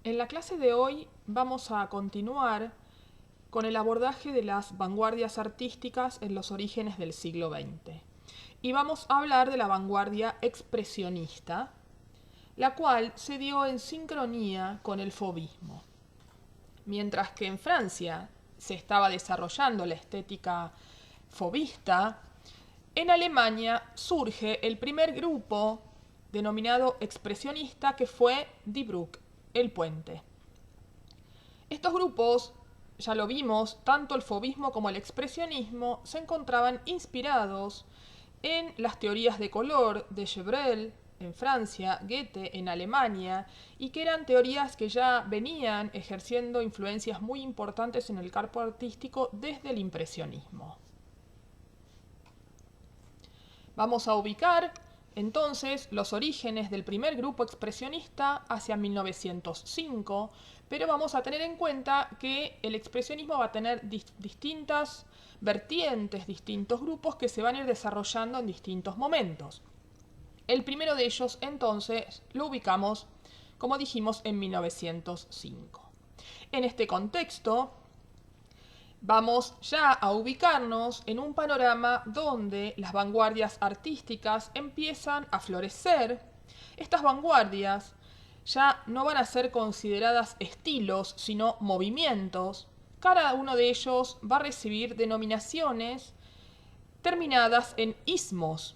En la clase de hoy vamos a continuar con el abordaje de las vanguardias artísticas en los orígenes del siglo XX. Y vamos a hablar de la vanguardia expresionista, la cual se dio en sincronía con el fauvismo. Mientras que en Francia se estaba desarrollando la estética fauvista, en Alemania surge el primer grupo denominado expresionista, que fue Die Brücke, el puente. Estos grupos, ya lo vimos, tanto el fauvismo como el expresionismo se encontraban inspirados en las teorías de color de Gevrel en Francia, Goethe en Alemania, y que eran teorías que ya venían ejerciendo influencias muy importantes en el campo artístico desde el impresionismo. Vamos a ubicar entonces los orígenes del primer grupo expresionista hacia 1905, pero vamos a tener en cuenta que el expresionismo va a tener distintas vertientes, distintos grupos que se van a ir desarrollando en distintos momentos. El primero de ellos entonces lo ubicamos, como dijimos, en 1905. En este contexto, vamos ya a ubicarnos en un panorama donde las vanguardias artísticas empiezan a florecer. Estas vanguardias ya no van a ser consideradas estilos, sino movimientos. Cada uno de ellos va a recibir denominaciones terminadas en ismos.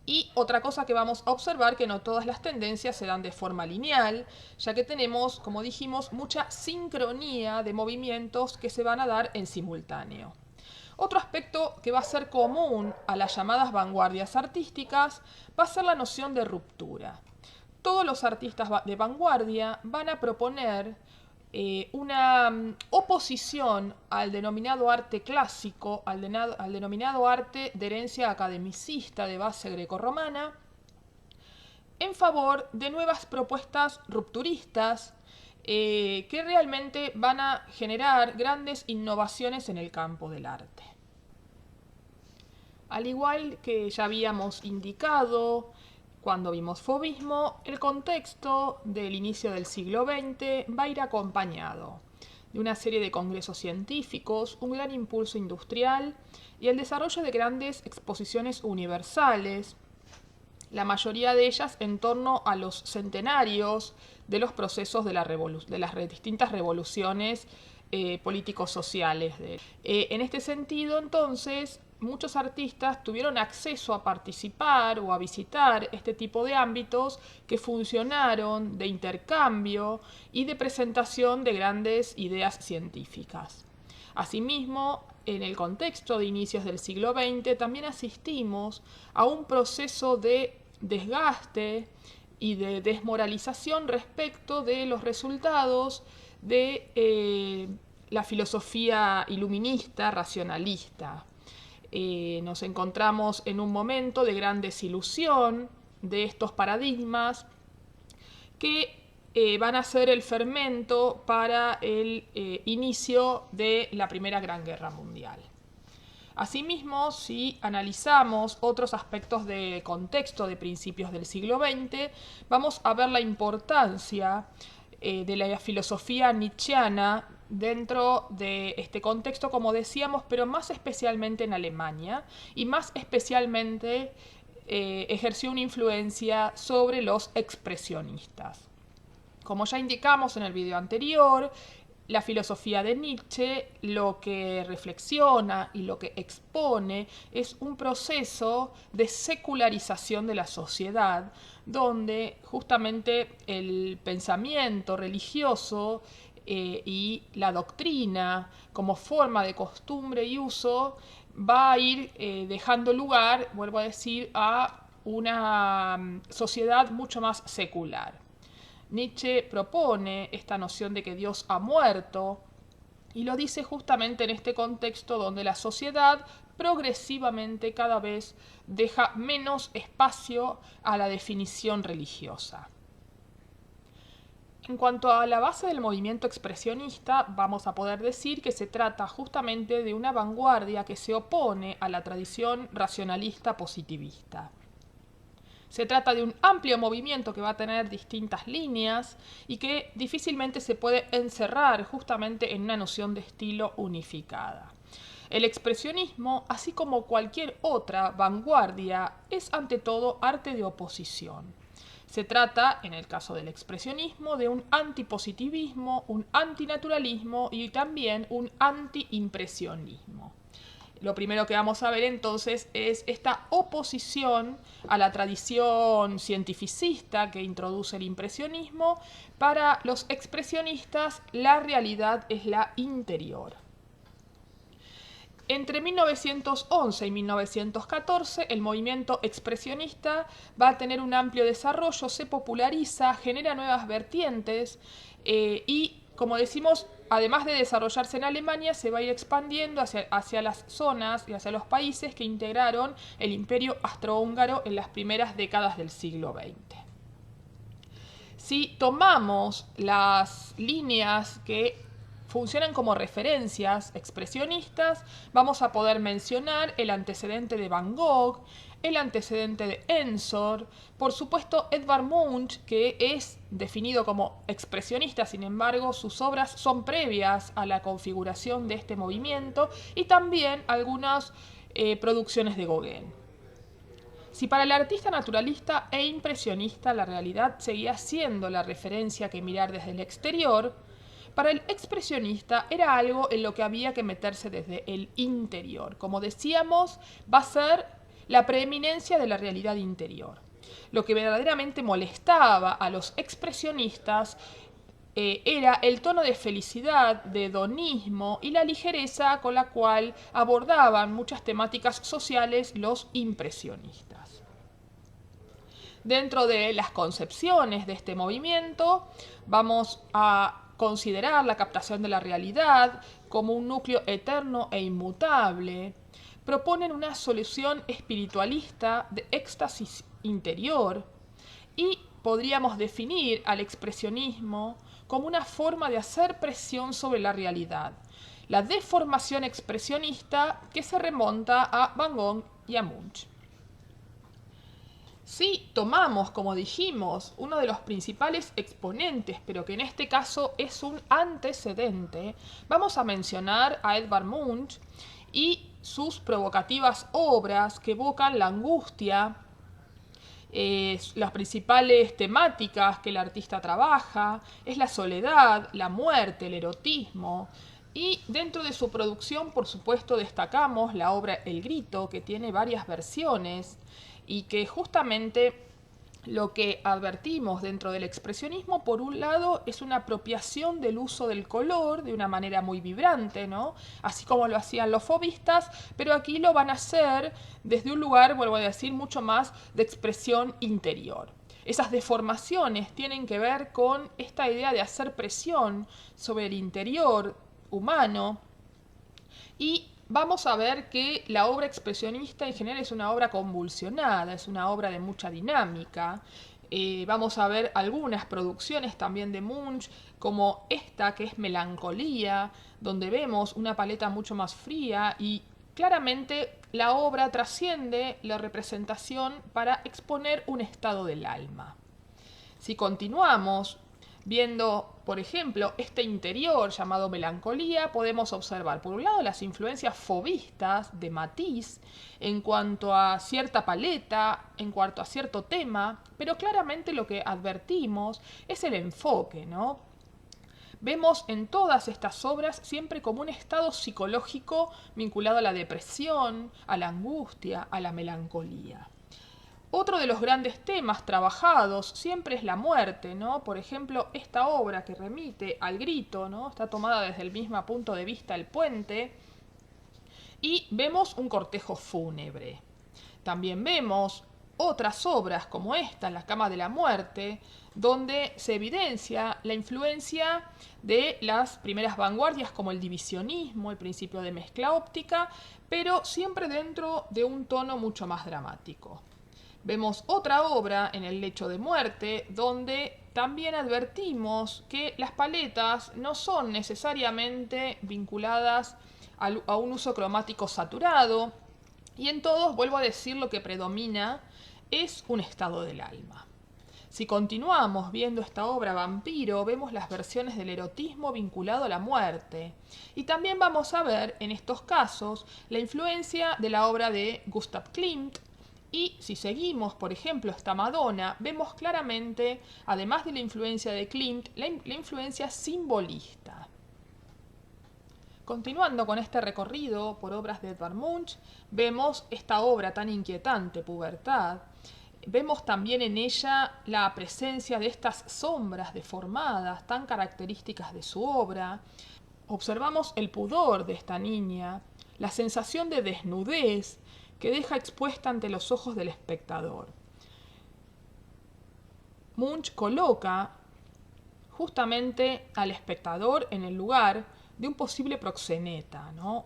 Y otra cosa que vamos a observar, que no todas las tendencias se dan de forma lineal, ya que tenemos, como dijimos, mucha sincronía de movimientos que se van a dar en simultáneo. Otro aspecto que va a ser común a las llamadas vanguardias artísticas va a ser la noción de ruptura. Todos los artistas de vanguardia van a proponer una oposición al denominado arte clásico, al denominado arte de herencia academicista de base grecorromana, en favor de nuevas propuestas rupturistas que realmente van a generar grandes innovaciones en el campo del arte. Al igual que ya habíamos indicado cuando vimos fauvismo, el contexto del inicio del siglo XX va a ir acompañado de una serie de congresos científicos, un gran impulso industrial y el desarrollo de grandes exposiciones universales, la mayoría de ellas en torno a los centenarios de los procesos de las distintas revoluciones políticos sociales. En este sentido, entonces, muchos artistas tuvieron acceso a participar o a visitar este tipo de ámbitos que funcionaron de intercambio y de presentación de grandes ideas científicas. Asimismo, en el contexto de inicios del siglo XX también asistimos a un proceso de desgaste y de desmoralización respecto de los resultados de la filosofía iluminista, racionalista. Nos encontramos en un momento de gran desilusión de estos paradigmas que van a ser el fermento para el inicio de la Primera Gran Guerra Mundial. Asimismo, si analizamos otros aspectos de contexto de principios del siglo XX, vamos a ver la importancia de la filosofía nietzscheana dentro de este contexto, como decíamos, pero más especialmente en Alemania, y más especialmente ejerció una influencia sobre los expresionistas. Como ya indicamos en el video anterior, la filosofía de Nietzsche lo que reflexiona y lo que expone es un proceso de secularización de la sociedad, donde justamente el pensamiento religioso y la doctrina como forma de costumbre y uso va a ir dejando lugar, vuelvo a decir, a una sociedad mucho más secular. Nietzsche propone esta noción de que Dios ha muerto y lo dice justamente en este contexto donde la sociedad progresivamente cada vez deja menos espacio a la definición religiosa. En cuanto a la base del movimiento expresionista, vamos a poder decir que se trata justamente de una vanguardia que se opone a la tradición racionalista positivista. Se trata de un amplio movimiento que va a tener distintas líneas y que difícilmente se puede encerrar justamente en una noción de estilo unificada. El expresionismo, así como cualquier otra vanguardia, es ante todo arte de oposición. Se trata, en el caso del expresionismo, de un antipositivismo, un antinaturalismo y también un antiimpresionismo. Lo primero que vamos a ver entonces es esta oposición a la tradición cientificista que introduce el impresionismo. Para los expresionistas, la realidad es la interior. Entre 1911 y 1914, el movimiento expresionista va a tener un amplio desarrollo, se populariza, genera nuevas vertientes y, como decimos, además de desarrollarse en Alemania, se va a ir expandiendo hacia las zonas y hacia los países que integraron el imperio austrohúngaro en las primeras décadas del siglo XX. Si tomamos las líneas que funcionan como referencias expresionistas, vamos a poder mencionar el antecedente de Van Gogh, el antecedente de Ensor, por supuesto Edvard Munch, que es definido como expresionista, sin embargo sus obras son previas a la configuración de este movimiento, y también algunas producciones de Gauguin. Si para el artista naturalista e impresionista la realidad seguía siendo la referencia que mirar desde el exterior, para el expresionista era algo en lo que había que meterse desde el interior. Como decíamos, va a ser la preeminencia de la realidad interior. Lo que verdaderamente molestaba a los expresionistas era el tono de felicidad, de hedonismo y la ligereza con la cual abordaban muchas temáticas sociales los impresionistas. Dentro de las concepciones de este movimiento, vamos a considerar la captación de la realidad como un núcleo eterno e inmutable. Proponen una solución espiritualista de éxtasis interior y podríamos definir al expresionismo como una forma de hacer presión sobre la realidad. La deformación expresionista que se remonta a Van Gogh y a Munch. Si tomamos, como dijimos, uno de los principales exponentes, pero que en este caso es un antecedente, vamos a mencionar a Edvard Munch y sus provocativas obras que evocan la angustia, las principales temáticas que el artista trabaja, es la soledad, la muerte, el erotismo. Y dentro de su producción, por supuesto, destacamos la obra El Grito, que tiene varias versiones y que justamente lo que advertimos dentro del expresionismo, por un lado, es una apropiación del uso del color de una manera muy vibrante, ¿no? Así como lo hacían los fauvistas, pero aquí lo van a hacer desde un lugar, vuelvo a decir, mucho más de expresión interior. Esas deformaciones tienen que ver con esta idea de hacer presión sobre el interior humano y vamos a ver que la obra expresionista en general es una obra convulsionada, es una obra de mucha dinámica. Vamos a ver algunas producciones también de Munch, como esta que es Melancolía, donde vemos una paleta mucho más fría y claramente la obra trasciende la representación para exponer un estado del alma. Si continuamos viendo, por ejemplo, este interior llamado Melancolía, podemos observar, por un lado, las influencias fauvistas de Matisse en cuanto a cierta paleta, en cuanto a cierto tema, pero claramente lo que advertimos es el enfoque, ¿no? Vemos en todas estas obras siempre como un estado psicológico vinculado a la depresión, a la angustia, a la melancolía. Otro de los grandes temas trabajados siempre es la muerte, ¿no? Por ejemplo, esta obra que remite al grito, ¿no? Está tomada desde el mismo punto de vista El puente, y vemos un cortejo fúnebre. También vemos otras obras como esta, La cama de la muerte, donde se evidencia la influencia de las primeras vanguardias como el divisionismo, el principio de mezcla óptica, pero siempre dentro de un tono mucho más dramático. Vemos otra obra en El lecho de muerte, donde también advertimos que las paletas no son necesariamente vinculadas a un uso cromático saturado, y en todos, vuelvo a decir, lo que predomina es un estado del alma. Si continuamos viendo esta obra Vampiro, vemos las versiones del erotismo vinculado a la muerte. Y también vamos a ver, en estos casos, la influencia de la obra de Gustav Klimt. Y si seguimos, por ejemplo, esta Madonna, vemos claramente, además de la influencia de Klimt, la influencia simbolista. Continuando con este recorrido por obras de Edvard Munch, vemos esta obra tan inquietante, Pubertad. Vemos también en ella la presencia de estas sombras deformadas tan características de su obra. Observamos el pudor de esta niña, la sensación de desnudez que deja expuesta ante los ojos del espectador. Munch coloca justamente al espectador en el lugar de un posible proxeneta, ¿no?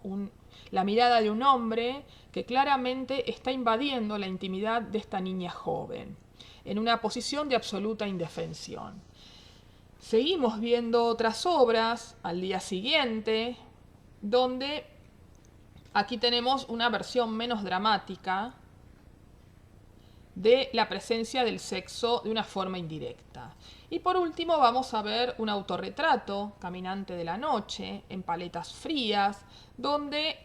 La mirada de un hombre que claramente está invadiendo la intimidad de esta niña joven, en una posición de absoluta indefensión. Seguimos viendo otras obras al día siguiente, donde aquí tenemos una versión menos dramática de la presencia del sexo de una forma indirecta. Y por último vamos a ver un autorretrato, Caminante de la noche, en paletas frías, donde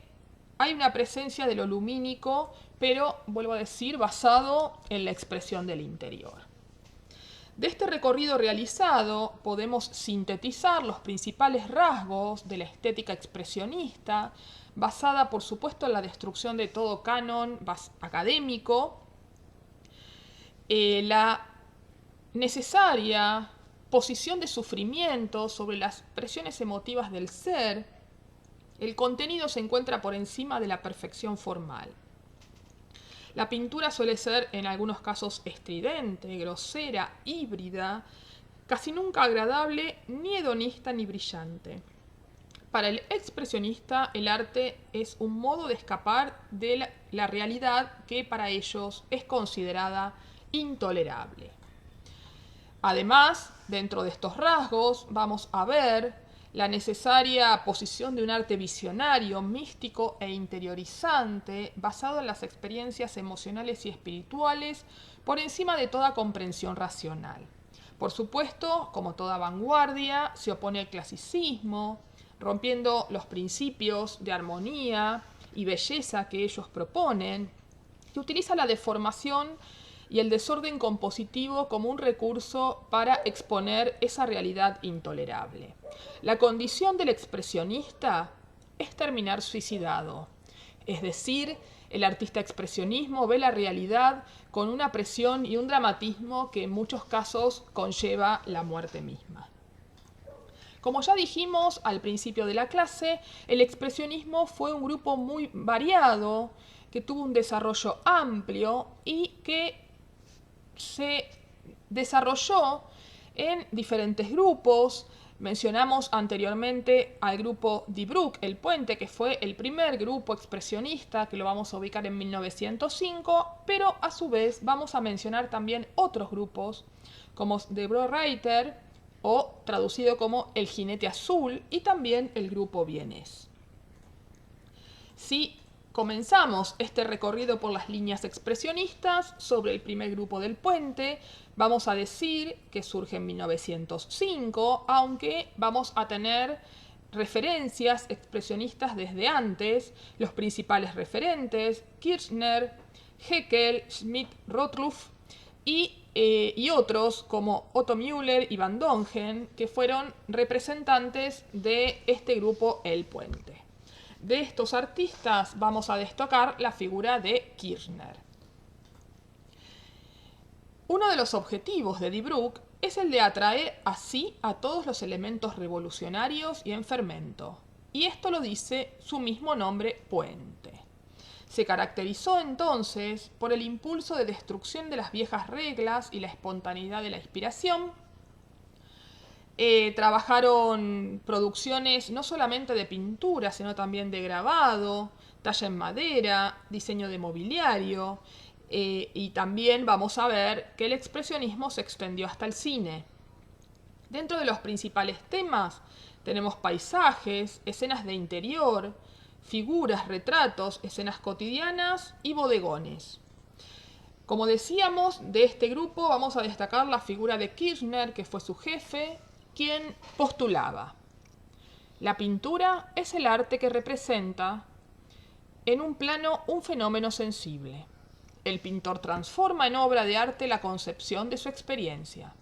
hay una presencia de lo lumínico, pero, vuelvo a decir, basado en la expresión del interior. De este recorrido realizado podemos sintetizar los principales rasgos de la estética expresionista, basada por supuesto en la destrucción de todo canon académico, la necesaria posición de sufrimiento sobre las presiones emotivas del ser. El contenido se encuentra por encima de la perfección formal. La pintura suele ser en algunos casos estridente, grosera, híbrida, casi nunca agradable, ni hedonista ni brillante. Para el expresionista, el arte es un modo de escapar de la realidad que para ellos es considerada intolerable. Además, dentro de estos rasgos, vamos a ver la necesaria posición de un arte visionario, místico e interiorizante, basado en las experiencias emocionales y espirituales, por encima de toda comprensión racional. Por supuesto, como toda vanguardia, se opone al clasicismo, rompiendo los principios de armonía y belleza que ellos proponen, y utiliza la deformación y el desorden compositivo como un recurso para exponer esa realidad intolerable. La condición del expresionista es terminar suicidado, es decir, el artista expresionismo ve la realidad con una presión y un dramatismo que en muchos casos conlleva la muerte misma. Como ya dijimos al principio de la clase, el expresionismo fue un grupo muy variado, que tuvo un desarrollo amplio y que se desarrolló en diferentes grupos. Mencionamos anteriormente al grupo Die Brücke, El Puente, que fue el primer grupo expresionista, que lo vamos a ubicar en 1905, pero a su vez vamos a mencionar también otros grupos, como De Reiter, o traducido como El Jinete Azul, y también el grupo vienés. Si comenzamos este recorrido por las líneas expresionistas sobre el primer grupo del Puente, vamos a decir que surge en 1905, aunque vamos a tener referencias expresionistas desde antes. Los principales referentes, Kirchner, Haeckel, Schmidt, Rottluff y otros como Otto Müller y Van Dongen, que fueron representantes de este grupo El Puente. De estos artistas vamos a destacar la figura de Kirchner. Uno de los objetivos de Die Brücke es el de atraer así a todos los elementos revolucionarios y en fermento, y esto lo dice su mismo nombre, Puente. Se caracterizó entonces por el impulso de destrucción de las viejas reglas y la espontaneidad de la inspiración. Trabajaron producciones no solamente de pintura, sino también de grabado, talla en madera, diseño de mobiliario, y también vamos a ver que el expresionismo se extendió hasta el cine. Dentro de los principales temas tenemos paisajes, escenas de interior, figuras, retratos, escenas cotidianas y bodegones. Como decíamos, de este grupo vamos a destacar la figura de Kirchner, que fue su jefe, quien postulaba: la pintura es el arte que representa en un plano un fenómeno sensible. El pintor transforma en obra de arte la concepción de su experiencia.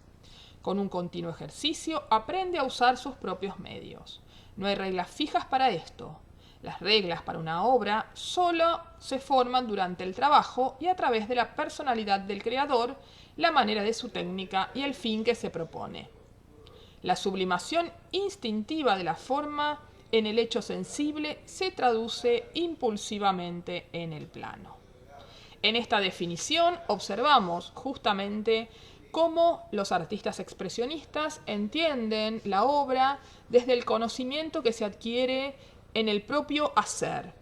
Con un continuo ejercicio aprende a usar sus propios medios. No hay reglas fijas para esto. Las reglas para una obra solo se forman durante el trabajo y a través de la personalidad del creador, la manera de su técnica y el fin que se propone. La sublimación instintiva de la forma en el hecho sensible se traduce impulsivamente en el plano. En esta definición observamos justamente cómo los artistas expresionistas entienden la obra desde el conocimiento que se adquiere en el propio hacer.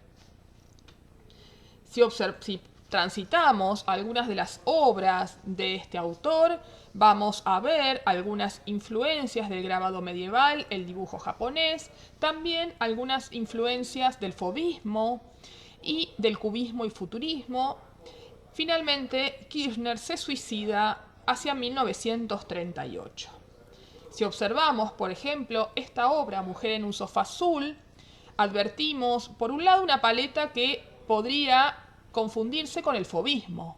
Si transitamos algunas de las obras de este autor, vamos a ver algunas influencias del grabado medieval, el dibujo japonés, también algunas influencias del fauvismo y del cubismo y futurismo. Finalmente, Kirchner se suicida hacia 1938. Si observamos, por ejemplo, esta obra, Mujer en un sofá azul, advertimos, por un lado, una paleta que podría confundirse con el fauvismo.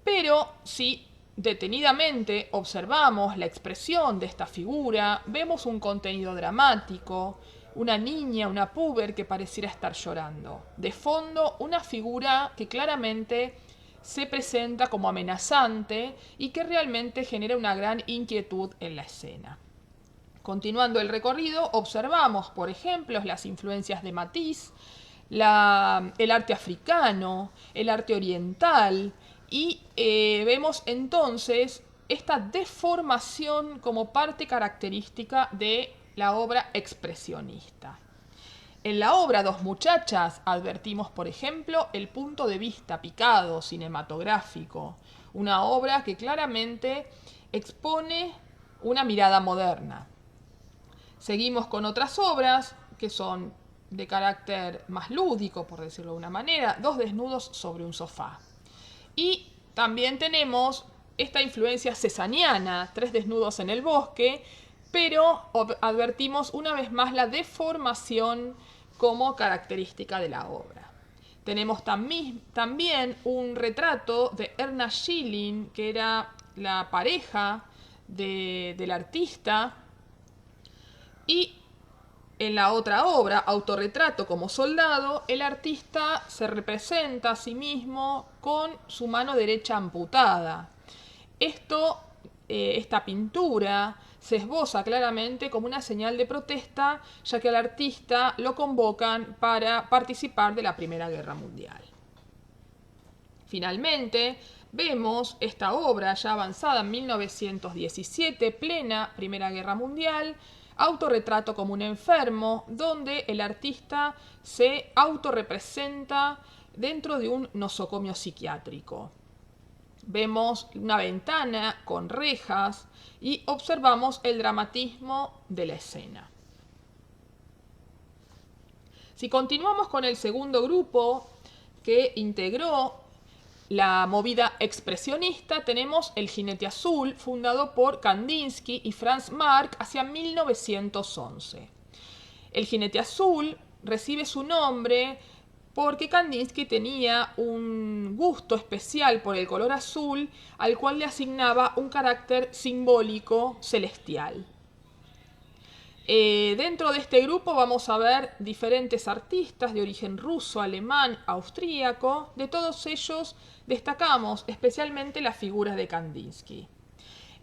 Pero si detenidamente observamos la expresión de esta figura, vemos un contenido dramático, una niña, una puber que pareciera estar llorando. De fondo, una figura que claramente se presenta como amenazante y que realmente genera una gran inquietud en la escena. Continuando el recorrido, observamos, por ejemplo, las influencias de Matisse, el arte africano, el arte oriental, y vemos entonces esta deformación como parte característica de la obra expresionista. En la obra Dos muchachas advertimos, por ejemplo, el punto de vista picado cinematográfico, una obra que claramente expone una mirada moderna. Seguimos con otras obras que son de carácter más lúdico, por decirlo de una manera, Dos desnudos sobre un sofá. Y también tenemos esta influencia cesaniana, Tres desnudos en el bosque, pero advertimos una vez más la deformación como característica de la obra. Tenemos también un retrato de Erna Schilling, que era la pareja del artista, y en la otra obra, Autorretrato como soldado, el artista se representa a sí mismo con su mano derecha amputada. Esta pintura se esboza claramente como una señal de protesta, ya que al artista lo convocan para participar de la Primera Guerra Mundial. Finalmente, vemos esta obra ya avanzada en 1917, plena Primera Guerra Mundial, Autorretrato como un enfermo, donde el artista se autorrepresenta dentro de un nosocomio psiquiátrico. Vemos una ventana con rejas y observamos el dramatismo de la escena. Si continuamos con el segundo grupo que integró la movida expresionista, tenemos El jinete azul, fundado por Kandinsky y Franz Marc hacia 1911. El jinete azul recibe su nombre porque Kandinsky tenía un gusto especial por el color azul, al cual le asignaba un carácter simbólico celestial. Dentro de este grupo vamos a ver diferentes artistas de origen ruso, alemán, austríaco. De todos ellos destacamos especialmente las figuras de Kandinsky.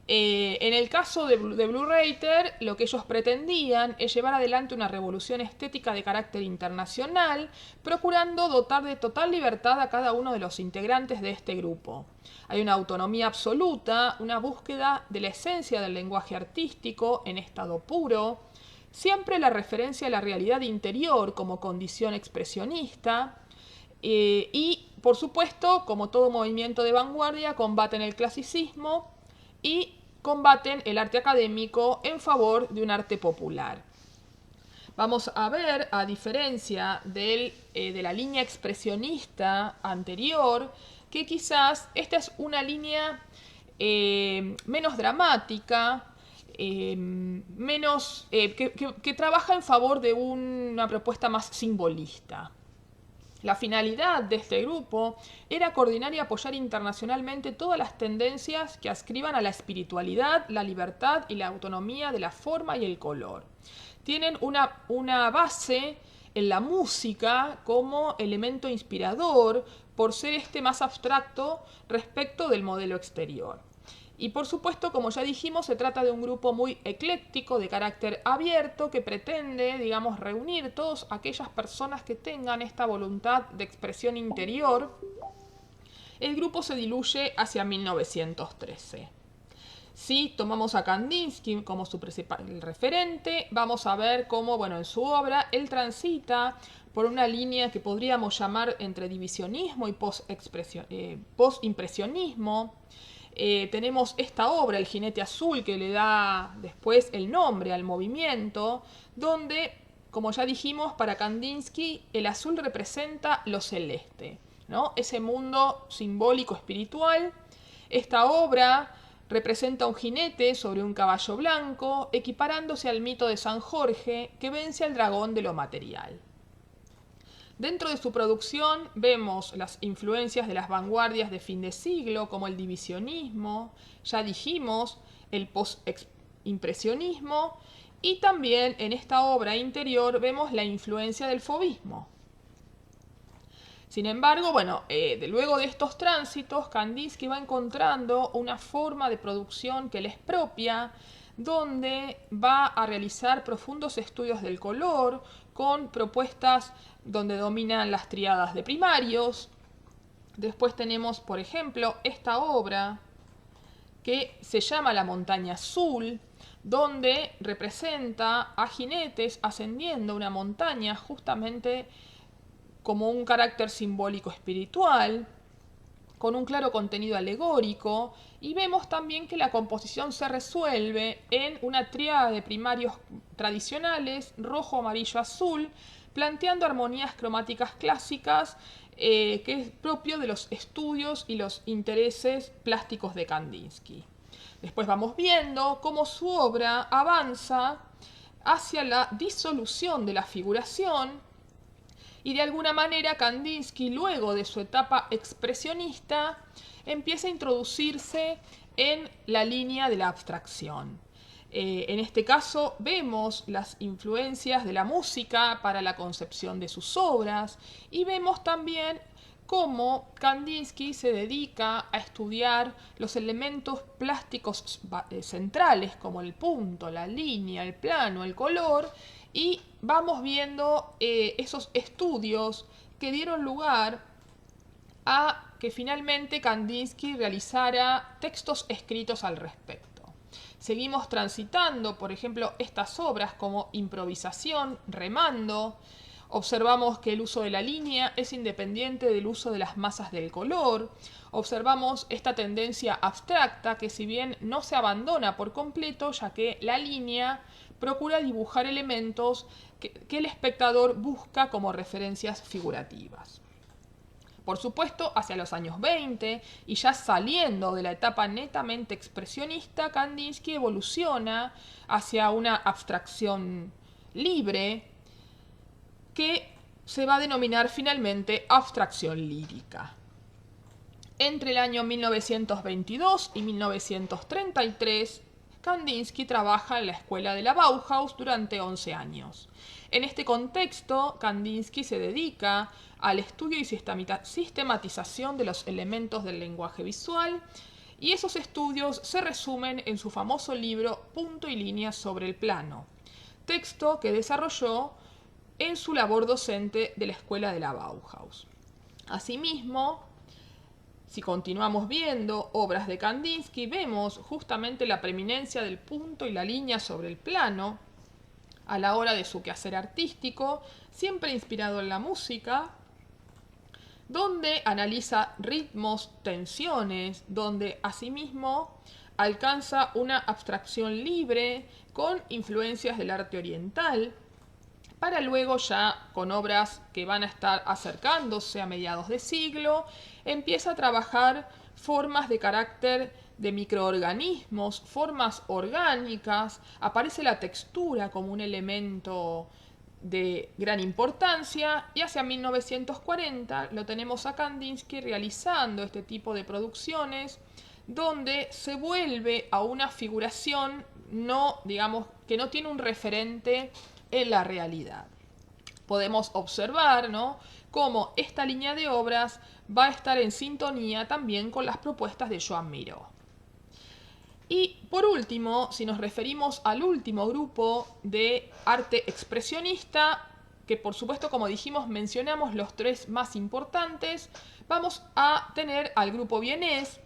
En el caso de Blue Reiter, lo que ellos pretendían es llevar adelante una revolución estética de carácter internacional, procurando dotar de total libertad a cada uno de los integrantes de este grupo. Hay una autonomía absoluta, una búsqueda de la esencia del lenguaje artístico en estado puro, siempre la referencia a la realidad interior como condición expresionista, y, por supuesto, como todo movimiento de vanguardia, combaten el clasicismo y combaten el arte académico en favor de un arte popular. Vamos a ver, a diferencia de la línea expresionista anterior, que quizás esta es una línea menos dramática, que trabaja en favor de una propuesta más simbolista. La finalidad de este grupo era coordinar y apoyar internacionalmente todas las tendencias que adscriban a la espiritualidad, la libertad y la autonomía de la forma y el color. Tienen una base en la música como elemento inspirador por ser este más abstracto respecto del modelo exterior. Y por supuesto, como ya dijimos, se trata de un grupo muy ecléctico, de carácter abierto, que pretende, digamos, reunir todas aquellas personas que tengan esta voluntad de expresión interior. El grupo se diluye hacia 1913. Si tomamos a Kandinsky como su principal referente, vamos a ver cómo, bueno, en su obra él transita por una línea que podríamos llamar entre divisionismo y postimpresionismo. Tenemos esta obra, El jinete azul, que le da después el nombre al movimiento, donde, como ya dijimos, para Kandinsky el azul representa lo celeste, ¿no? Ese mundo simbólico espiritual. Esta obra representa un jinete sobre un caballo blanco, equiparándose al mito de San Jorge, que vence al dragón de lo material. Dentro de su producción vemos las influencias de las vanguardias de fin de siglo, como el divisionismo, ya dijimos, el postimpresionismo, y también en esta obra interior vemos la influencia del fauvismo. Sin embargo, bueno, luego de estos tránsitos, Kandinsky va encontrando una forma de producción que le es propia, donde va a realizar profundos estudios del color, con propuestas donde dominan las tríadas de primarios. Después tenemos, por ejemplo, esta obra que se llama La montaña azul, donde representa a jinetes ascendiendo una montaña justamente como un carácter simbólico espiritual, con un claro contenido alegórico, y vemos también que la composición se resuelve en una tríada de primarios tradicionales, rojo, amarillo, azul, planteando armonías cromáticas clásicas, que es propio de los estudios y los intereses plásticos de Kandinsky. Después vamos viendo cómo su obra avanza hacia la disolución de la figuración, y de alguna manera Kandinsky, luego de su etapa expresionista, empieza a introducirse en la línea de la abstracción. En este caso vemos las influencias de la música para la concepción de sus obras, y vemos también cómo Kandinsky se dedica a estudiar los elementos plásticos centrales como el punto, la línea, el plano, el color, y vamos viendo esos estudios que dieron lugar a que finalmente Kandinsky realizara textos escritos al respecto. Seguimos transitando, por ejemplo, estas obras como Improvisación, Remando. Observamos que el uso de la línea es independiente del uso de las masas del color. Observamos esta tendencia abstracta que, si bien no se abandona por completo, ya que la línea procura dibujar elementos que el espectador busca como referencias figurativas. Por supuesto, hacia los años 20, y ya saliendo de la etapa netamente expresionista, Kandinsky evoluciona hacia una abstracción libre que se va a denominar finalmente abstracción lírica. Entre el año 1922 y 1933, Kandinsky trabaja en la escuela de la Bauhaus durante 11 años. En este contexto, Kandinsky se dedica al estudio y sistematización de los elementos del lenguaje visual, y esos estudios se resumen en su famoso libro Punto y línea sobre el plano, texto que desarrolló en su labor docente de la escuela de la Bauhaus. Asimismo, si continuamos viendo obras de Kandinsky, vemos justamente la preeminencia del punto y la línea sobre el plano a la hora de su quehacer artístico, siempre inspirado en la música, donde analiza ritmos, tensiones, donde asimismo alcanza una abstracción libre con influencias del arte oriental. para luego ya con obras que van a estar acercándose a mediados de siglo, empieza a trabajar formas de carácter de microorganismos, formas orgánicas, aparece la textura como un elemento de gran importancia y hacia 1940 lo tenemos a Kandinsky realizando este tipo de producciones donde se vuelve a una figuración no, digamos, que no tiene un referente en la realidad. Podemos observar, ¿no?, cómo esta línea de obras va a estar en sintonía también con las propuestas de Joan Miró. Y por último, si nos referimos al último grupo de arte expresionista, que por supuesto, como dijimos, mencionamos los tres más importantes, vamos a tener al grupo vienés,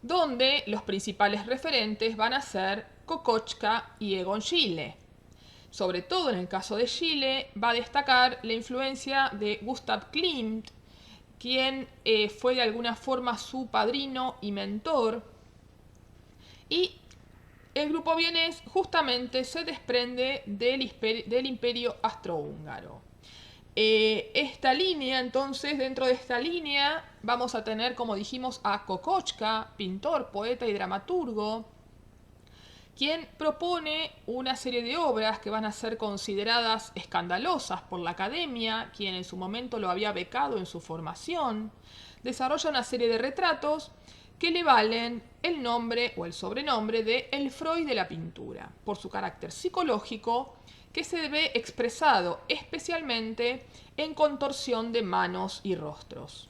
donde los principales referentes van a ser Kokoschka y Egon Schiele. Sobre todo en el caso de Schiele, va a destacar la influencia de Gustav Klimt, quien fue de alguna forma su padrino y mentor. Y el grupo vienés justamente se desprende del imperio austrohúngaro. Esta línea, entonces, dentro de esta línea vamos a tener, como dijimos, a Kokoschka, pintor, poeta y dramaturgo, quien propone una serie de obras que van a ser consideradas escandalosas por la academia, quien en su momento lo había becado en su formación. Desarrolla una serie de retratos que le valen el nombre o el sobrenombre de el Freud de la pintura, por su carácter psicológico que se ve expresado especialmente en contorsión de manos y rostros.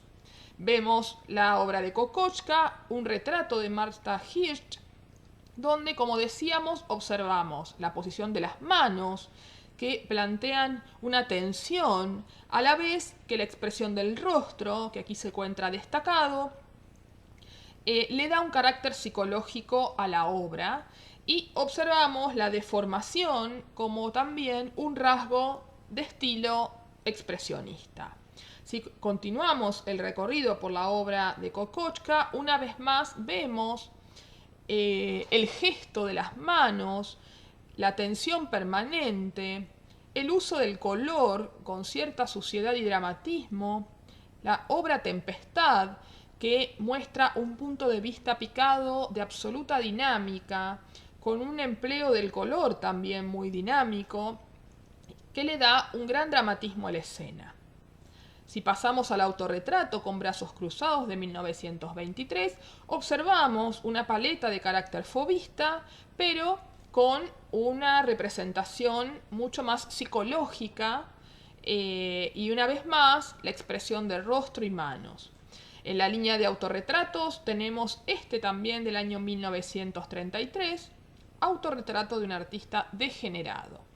Vemos la obra de Kokoschka, un retrato de Martha Hirsch, donde, como decíamos, observamos la posición de las manos, que plantean una tensión, a la vez que la expresión del rostro, que aquí se encuentra destacado, le da un carácter psicológico a la obra, y observamos la deformación como también un rasgo de estilo expresionista. Si continuamos el recorrido por la obra de Kokoschka, una vez más vemos el gesto de las manos, la tensión permanente, el uso del color con cierta suciedad y dramatismo, la obra Tempestad, que muestra un punto de vista picado de absoluta dinámica, con un empleo del color también muy dinámico, que le da un gran dramatismo a la escena. Si pasamos al autorretrato con brazos cruzados de 1923, observamos una paleta de carácter fauvista, pero con una representación mucho más psicológica y una vez más la expresión de rostro y manos. En la línea de autorretratos tenemos este también del año 1933, autorretrato de un artista degenerado.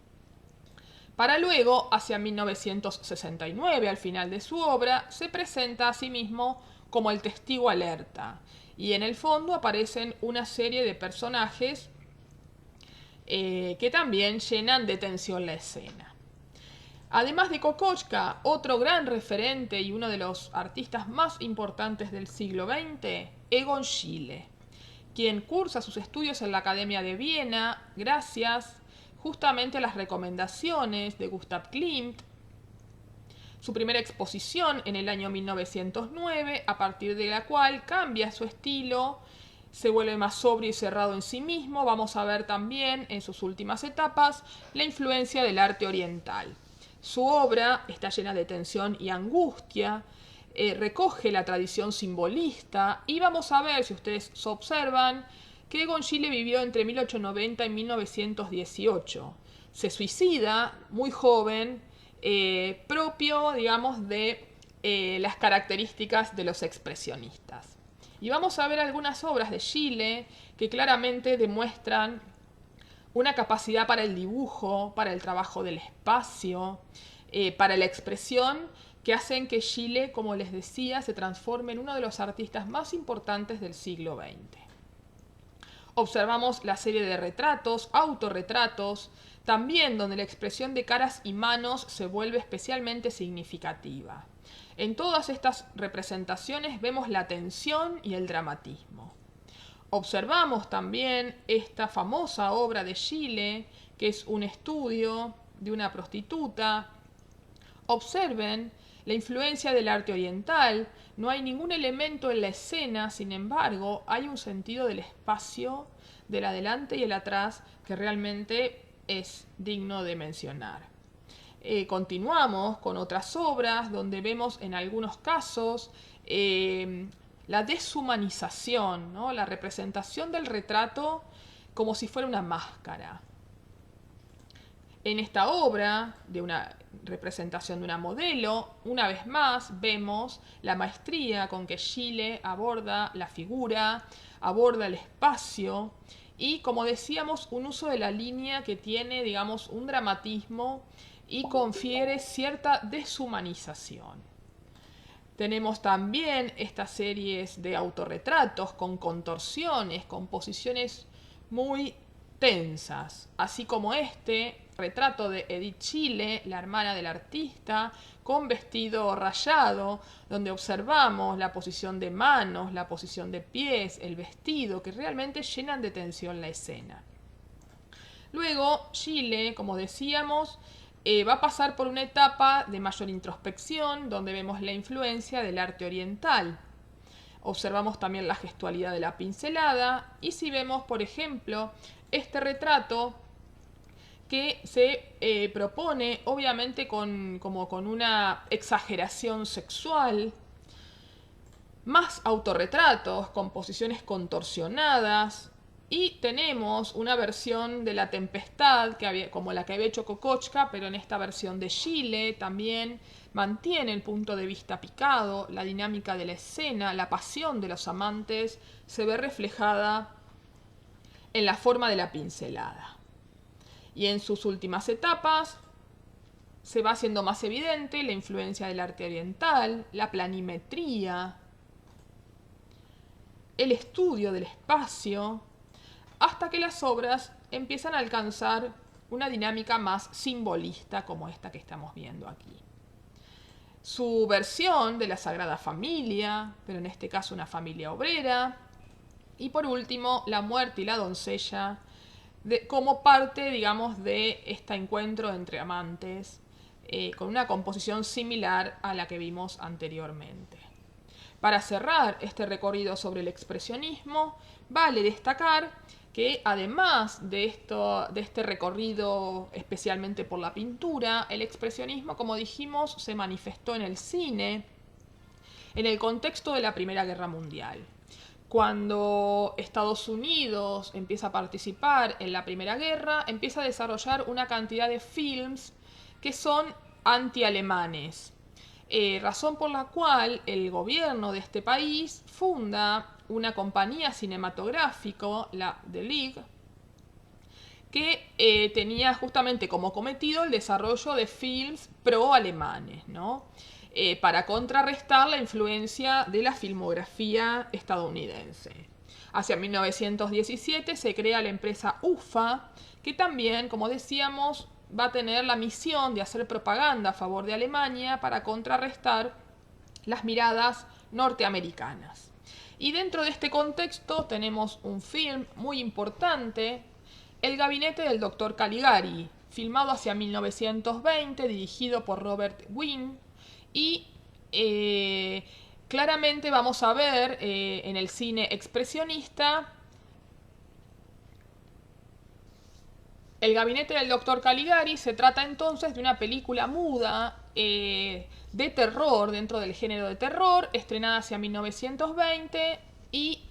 Para luego, hacia 1969, al final de su obra, se presenta a sí mismo como el testigo alerta, y en el fondo aparecen una serie de personajes que también llenan de tensión la escena. Además de Kokoschka, otro gran referente y uno de los artistas más importantes del siglo XX, Egon Schiele, quien cursa sus estudios en la Academia de Viena gracias justamente a las recomendaciones de Gustav Klimt. Su primera exposición en el año 1909, a partir de la cual cambia su estilo, se vuelve más sobrio y cerrado en sí mismo. Vamos a ver también en sus últimas etapas la influencia del arte oriental. Su obra está llena de tensión y angustia, recoge la tradición simbolista, y vamos a ver, si ustedes observan, que Egon Schiele vivió entre 1890 y 1918. Se suicida muy joven, propio, digamos, de las características de los expresionistas. Y vamos a ver algunas obras de Schiele que claramente demuestran una capacidad para el dibujo, para el trabajo del espacio, para la expresión, que hacen que Schiele, como les decía, se transforme en uno de los artistas más importantes del siglo XX. Observamos la serie de retratos, autorretratos, también donde la expresión de caras y manos se vuelve especialmente significativa. En todas estas representaciones vemos la tensión y el dramatismo. Observamos también esta famosa obra de Schiele, que es un estudio de una prostituta. Observen la influencia del arte oriental. No hay ningún elemento en la escena, sin embargo, hay un sentido del espacio, del adelante y el atrás, que realmente es digno de mencionar. Continuamos con otras obras donde vemos en algunos casos la deshumanización, ¿no? La representación del retrato como si fuera una máscara. En esta obra, de una representación de una modelo, una vez más vemos la maestría con que Schiele aborda la figura, aborda el espacio y, como decíamos, un uso de la línea que tiene, digamos, un dramatismo y confiere cierta deshumanización. Tenemos también estas series de autorretratos con contorsiones, con posiciones muy tensas, así como este retrato de Edith Schiele, la hermana del artista, con vestido rayado, donde observamos la posición de manos, la posición de pies, el vestido, que realmente llenan de tensión la escena. Luego, Schiele, como decíamos, va a pasar por una etapa de mayor introspección, donde vemos la influencia del arte oriental. Observamos también la gestualidad de la pincelada, y si vemos, por ejemplo, este retrato que se propone, obviamente, como con una exageración sexual, más autorretratos, con posiciones contorsionadas, y tenemos una versión de La Tempestad, como la que había hecho Kokoschka, pero en esta versión de Schiele también mantiene el punto de vista picado, la dinámica de la escena, la pasión de los amantes se ve reflejada en la forma de la pincelada. Y en sus últimas etapas se va haciendo más evidente la influencia del arte oriental, la planimetría, el estudio del espacio, hasta que las obras empiezan a alcanzar una dinámica más simbolista como esta que estamos viendo aquí. Su versión de la Sagrada Familia, pero en este caso una familia obrera, y por último La muerte y la doncella, como parte, digamos, de este encuentro entre amantes, con una composición similar a la que vimos anteriormente. Para cerrar este recorrido sobre el expresionismo, vale destacar que además de este recorrido especialmente por la pintura, el expresionismo, como dijimos, se manifestó en el cine en el contexto de la Primera Guerra Mundial. Cuando Estados Unidos empieza a participar en la Primera Guerra, empieza a desarrollar una cantidad de films que son anti-alemanes. Razón por la cual el gobierno de este país funda una compañía cinematográfica, la The League, que tenía justamente como cometido el desarrollo de films pro-alemanes, ¿no? Para contrarrestar la influencia de la filmografía estadounidense. Hacia 1917 se crea la empresa UFA, que también, como decíamos, va a tener la misión de hacer propaganda a favor de Alemania para contrarrestar las miradas norteamericanas. Y dentro de este contexto tenemos un film muy importante, El gabinete del Dr. Caligari, filmado hacia 1920, dirigido por Robert Wiene, y claramente vamos a ver en el cine expresionista El gabinete del Dr. Caligari. Se trata entonces de una película muda de terror, dentro del género de terror, estrenada hacia 1920 y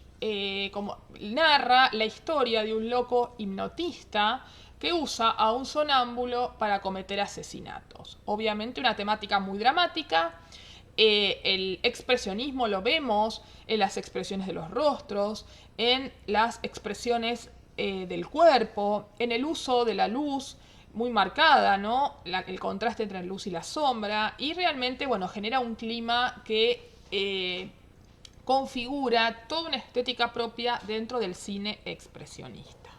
como narra la historia de un loco hipnotista que usa a un sonámbulo para cometer asesinatos. Obviamente una temática muy dramática. El expresionismo lo vemos en las expresiones de los rostros, en las expresiones del cuerpo, en el uso de la luz muy marcada, ¿no? El contraste entre la luz y la sombra, y realmente, bueno, genera un clima que configura toda una estética propia dentro del cine expresionista.